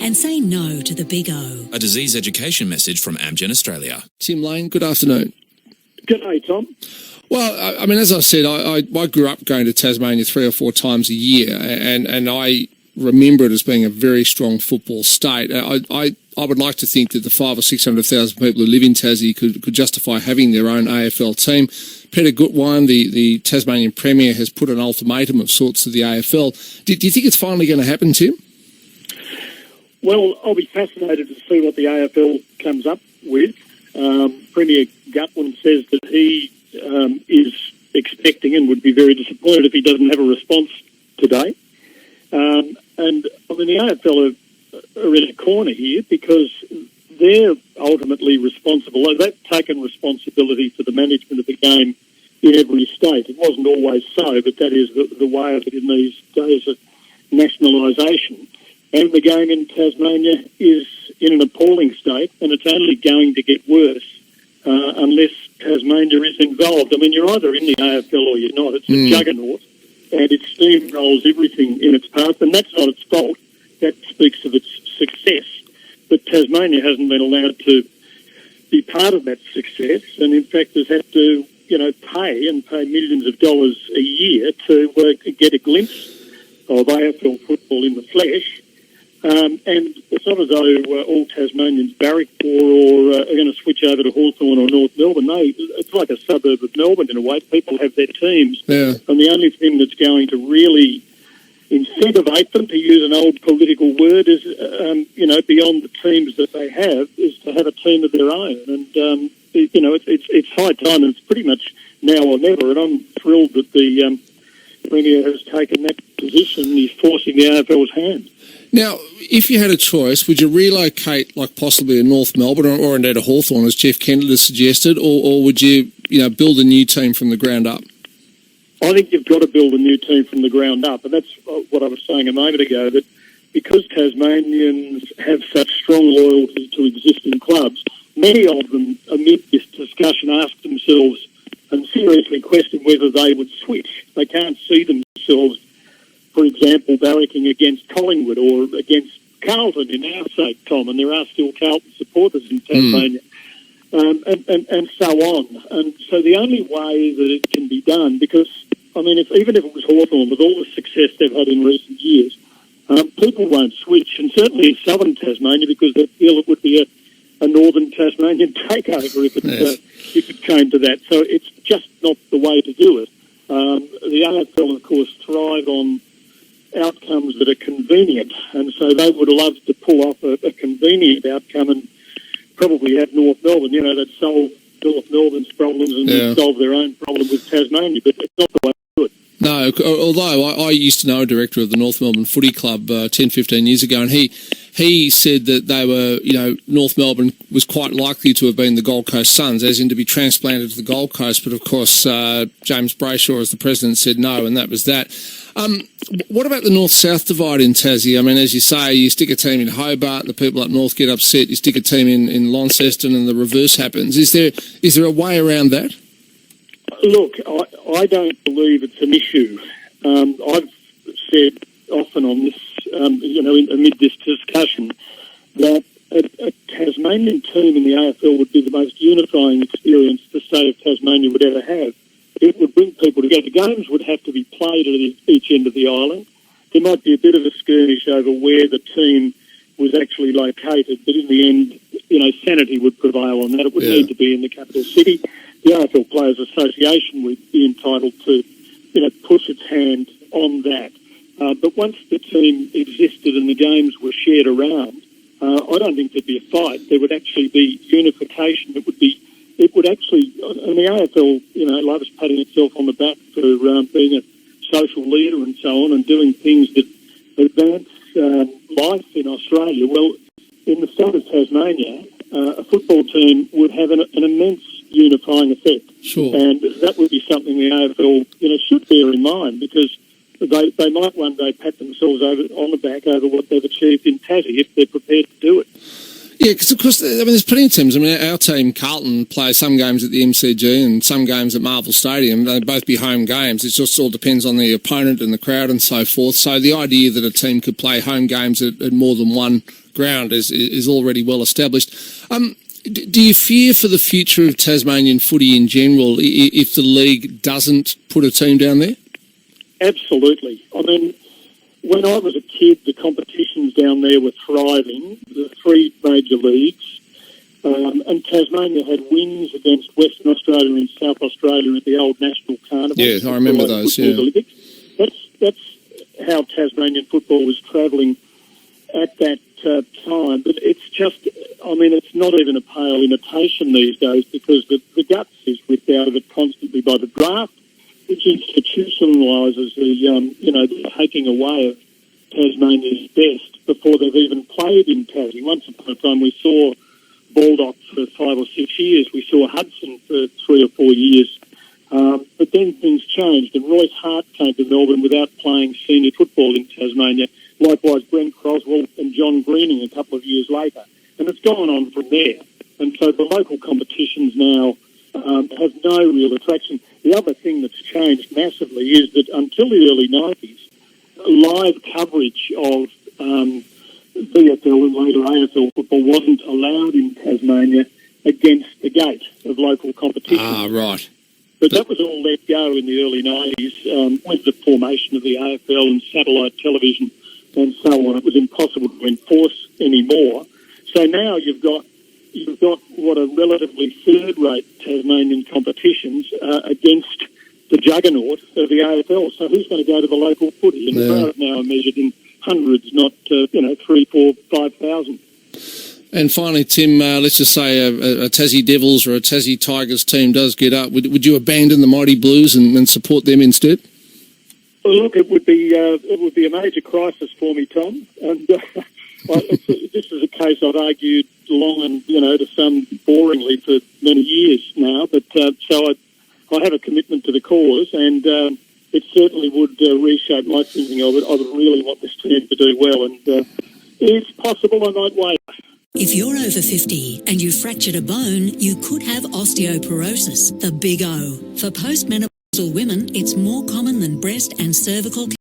and say no to the big O. A disease education message from Amgen Australia. Tim Lane, good afternoon. Good day, Tom. Well, I mean, as I said, I grew up going to Tasmania 3 or 4 times a year, and I remember it as being a very strong football state. I would like to think that the 500,000 or 600,000 people who live in Tassie could justify having their own AFL team. Peter Gutwein, the Tasmanian Premier, has put an ultimatum of sorts to the AFL. Do you think it's finally going to happen, Tim? Well, I'll be fascinated to see what the AFL comes up with. Premier Gutwein says that he is expecting and would be very disappointed if he doesn't have a response today. And, I mean, the AFL are in a corner here because they're ultimately responsible. They've taken responsibility for the management of the game in every state. It wasn't always so, but that is the way of it in these days of nationalisation. And the game in Tasmania is in an appalling state, and it's only going to get worse unless Tasmania is involved. I mean, you're either in the AFL or you're not. It's a juggernaut, and it steamrolls everything in its path, and that's not its fault. That speaks of its success. But Tasmania hasn't been allowed to be part of that success, and in fact has had to, pay millions of dollars a year to get a glimpse of AFL football in the flesh. And it's not as though all Tasmanians barrack for or are going to switch over to Hawthorn or North Melbourne. No, it's like a suburb of Melbourne in a way. People have their teams. Yeah. And the only thing that's going to really incentivate them, to use an old political word, is, beyond the teams that they have, is to have a team of their own. And, it's high time, and it's pretty much now or never. And I'm thrilled that the Premier has taken that position. He's forcing the AFL's hand. Now, if you had a choice, would you relocate, like possibly a North Melbourne or indeed a Hawthorn, as Jeff Kennett has suggested, or would you, build a new team from the ground up? I think you've got to build a new team from the ground up, and that's what I was saying a moment ago, that because Tasmanians have such strong loyalty to existing clubs, many of them, amid this discussion, ask themselves and seriously question whether they would switch. They can't see themselves, for example, barracking against Collingwood or against Carlton in our sake, Tom, and there are still Carlton supporters in Tasmania, and so on. And so the only way that it can be done, because, I mean, even if it was Hawthorn, with all the success they've had in recent years, people won't switch, and certainly in southern Tasmania, because they feel it would be a northern Tasmanian takeover if it came to that. So it's just not the way to do it. The AFL, of course, thrive on outcomes that are convenient, and so they would love to pull off a convenient outcome and probably have North Melbourne, that solve North Melbourne's problems and solve their own problem with Tasmania, but it's not the way to do it. No, although I used to know a director of the North Melbourne Footy Club 10, 15 years ago, and he said that they were, North Melbourne was quite likely to have been the Gold Coast Suns, as in to be transplanted to the Gold Coast, but of course James Brayshaw, as the president, said no, and that was that. What about the north-south divide in Tassie? I mean, as you say, you stick a team in Hobart, the people up north get upset. You stick a team in Launceston, and the reverse happens. Is there a way around that? Look, I don't believe it's an issue. I've said often on this, amid this discussion, that a Tasmanian team in the AFL would be the most unifying experience the state of Tasmania would ever have. It would bring people together. Games would have to be played at each end of the island. There might be a bit of a skirmish over where the team was actually located, but in the end, sanity would prevail on that. It would need to be in the capital city. The AFL Players Association would be entitled to, push its hand on that. But once the team existed and the games were shared around, I don't think there'd be a fight. There would actually be unification. It would actually, and the AFL, loves patting itself on the back for being a social leader and so on, and doing things that advance life in Australia. Well, in the state of Tasmania, a football team would have an immense unifying effect. Sure. And that would be something the AFL, should bear in mind, because they might one day pat themselves on the back over what they've achieved in Tassie if they're prepared to do it. Yeah, because of course, there's plenty of teams. I mean, our team, Carlton, plays some games at the MCG and some games at Marvel Stadium. They both be home games. It just all depends on the opponent and the crowd and so forth. So the idea that a team could play home games at more than one ground is already well established. Do you fear for the future of Tasmanian footy in general if the league doesn't put a team down there? Absolutely. I mean, when I was a kid, the competitions down there were thriving, the three major leagues, and Tasmania had wins against Western Australia and South Australia at the old National Carnival. Yeah, I remember those, yeah. Olympics. That's how Tasmanian football was travelling at that time. But it's just, I mean, it's not even a pale imitation these days because the guts is ripped out of it constantly by the draft, which institutionalises the taking away of Tasmania's best before they've even played in Tassie. Once upon a time we saw Baldock for 5 or 6 years. We saw Hudson for 3 or 4 years. But then things changed, and Royce Hart came to Melbourne without playing senior football in Tasmania. Likewise, Brent Croswell and John Greening a couple of years later. And it's gone on from there. And so the local competitions now have no real attraction. The other thing that's changed massively is that until the early 90s, live coverage of VFL and later AFL football wasn't allowed in Tasmania against the gate of local competition. Ah, right. But that was all let go in the early 90s with the formation of the AFL and satellite television and so on. It was impossible to enforce anymore. So now you've got what are relatively third-rate Tasmanian competitions against the juggernaut of the AFL. So who's going to go to the local footy? And the crowd now are measured in hundreds, not 3, 4, 5,000. And finally, Tim, let's just say a Tassie Devils or a Tassie Tigers team does get up. Would you abandon the Mighty Blues and support them instead? Well, look, it would be a major crisis for me, Tom. And this is a case I've argued long and to some boringly for many years now. But so I have a commitment to the cause, and it certainly would reshape my thinking of it. I would really want this team to do well, and if possible, I might wait. If you're over 50 and you fractured a bone, you could have osteoporosis, the big O. For postmenopausal women, it's more common than breast and cervical cancer.